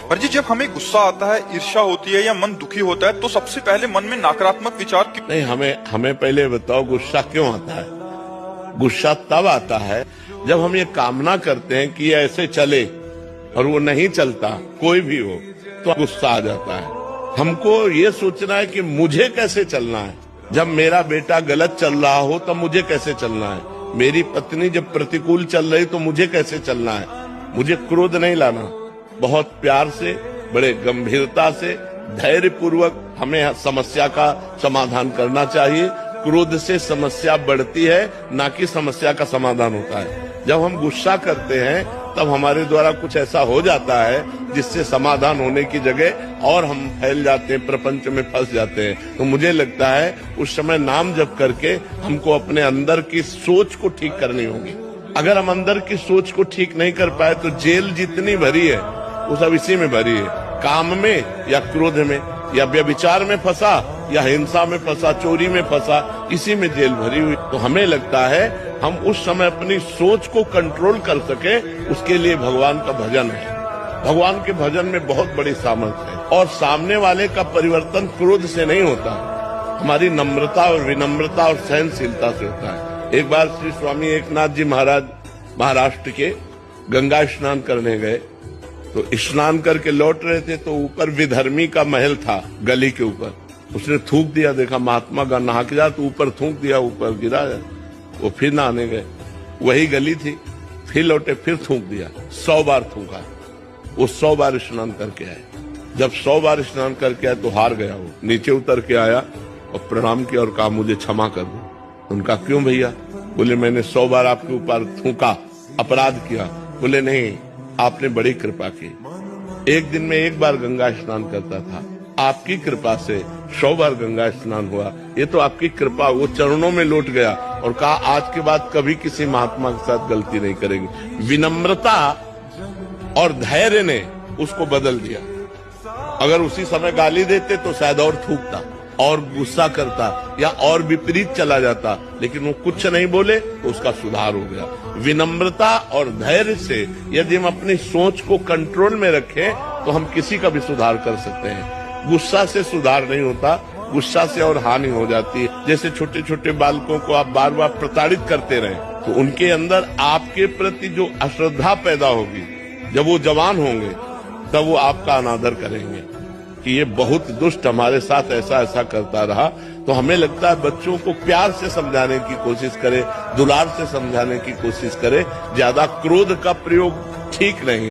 पर जी जब हमें गुस्सा आता है, ईर्ष्या होती है या मन दुखी होता है तो सबसे पहले मन में नकारात्मक विचार क्यों? नहीं, हमें पहले बताओ गुस्सा क्यों आता है। गुस्सा तब आता है जब हम ये कामना करते हैं कि ये ऐसे चले और वो नहीं चलता, कोई भी हो, तो गुस्सा आ जाता है। हमको ये सोचना है कि मुझे कैसे चलना है। जब मेरा बेटा गलत चल रहा हो तब मुझे कैसे चलना है। मेरी पत्नी जब प्रतिकूल चल रही तो मुझे कैसे चलना है। मुझे क्रोध नहीं लाना, बहुत प्यार से, बड़े गंभीरता से, धैर्य पूर्वक हमें समस्या का समाधान करना चाहिए। क्रोध से समस्या बढ़ती है, ना कि समस्या का समाधान होता है। जब हम गुस्सा करते हैं तब हमारे द्वारा कुछ ऐसा हो जाता है जिससे समाधान होने की जगह और हम फैल जाते हैं, प्रपंच में फंस जाते हैं। तो मुझे लगता है उस समय नाम जप करके हमको अपने अंदर की सोच को ठीक करनी होगी। अगर हम अंदर की सोच को ठीक नहीं कर पाए तो जेल जितनी भरी है वो सब इसी में भरी है, काम में या क्रोध में या व्यभिचार में फंसा या हिंसा में फंसा, चोरी में फंसा, इसी में जेल भरी हुई। तो हमें लगता है हम उस समय अपनी सोच को कंट्रोल कर सके, उसके लिए भगवान का भजन है। भगवान के भजन में बहुत बड़ी सामर्थ्य है और सामने वाले का परिवर्तन क्रोध से नहीं होता, हमारी नम्रता और विनम्रता और सहनशीलता से होता है। एक बार श्री स्वामी एकनाथ जी महाराज महाराष्ट्र के गंगा स्नान करने गए, तो स्नान करके लौट रहे थे तो ऊपर विधर्मी का महल था गली के ऊपर। उसने थूक दिया, देखा महात्मा का नहा के जा तो ऊपर थूक दिया, ऊपर गिरा। वो फिर नहाने गए, वही गली थी, फिर लौटे, फिर थूक दिया। 100 बार थूका। वो 100 बार स्नान करके आए। जब 100 बार स्नान करके आए तो हार गया। वो नीचे उतर के आया और प्रणाम किया और कहा मुझे क्षमा कर दो। उनका क्यों भैया? बोले मैंने 100 बार आपके ऊपर थूका, अपराध किया। बोले नहीं, आपने बड़ी कृपा की। एक दिन में 1 बार गंगा स्नान करता था, आपकी कृपा से 100 बार गंगा स्नान हुआ। ये तो आपकी कृपा। वो चरणों में लौट गया और कहा आज के बाद कभी किसी महात्मा के साथ गलती नहीं करेंगे। विनम्रता और धैर्य ने उसको बदल दिया। अगर उसी समय गाली देते तो शायद और थूकता और गुस्सा करता या और विपरीत चला जाता, लेकिन वो कुछ नहीं बोले तो उसका सुधार हो गया। विनम्रता और धैर्य से यदि हम अपनी सोच को कंट्रोल में रखें तो हम किसी का भी सुधार कर सकते हैं। गुस्सा से सुधार नहीं होता, गुस्सा से और हानि हो जाती है। जैसे छोटे छोटे बालकों को आप बार बार प्रताड़ित करते रहे तो उनके अंदर आपके प्रति जो अश्रद्धा पैदा होगी, जब वो जवान होंगे तब वो आपका अनादर करेंगे कि ये बहुत दुष्ट हमारे साथ ऐसा ऐसा करता रहा। तो हमें लगता है बच्चों को प्यार से समझाने की कोशिश करें, दुलार से समझाने की कोशिश करें। ज्यादा क्रोध का प्रयोग ठीक नहीं।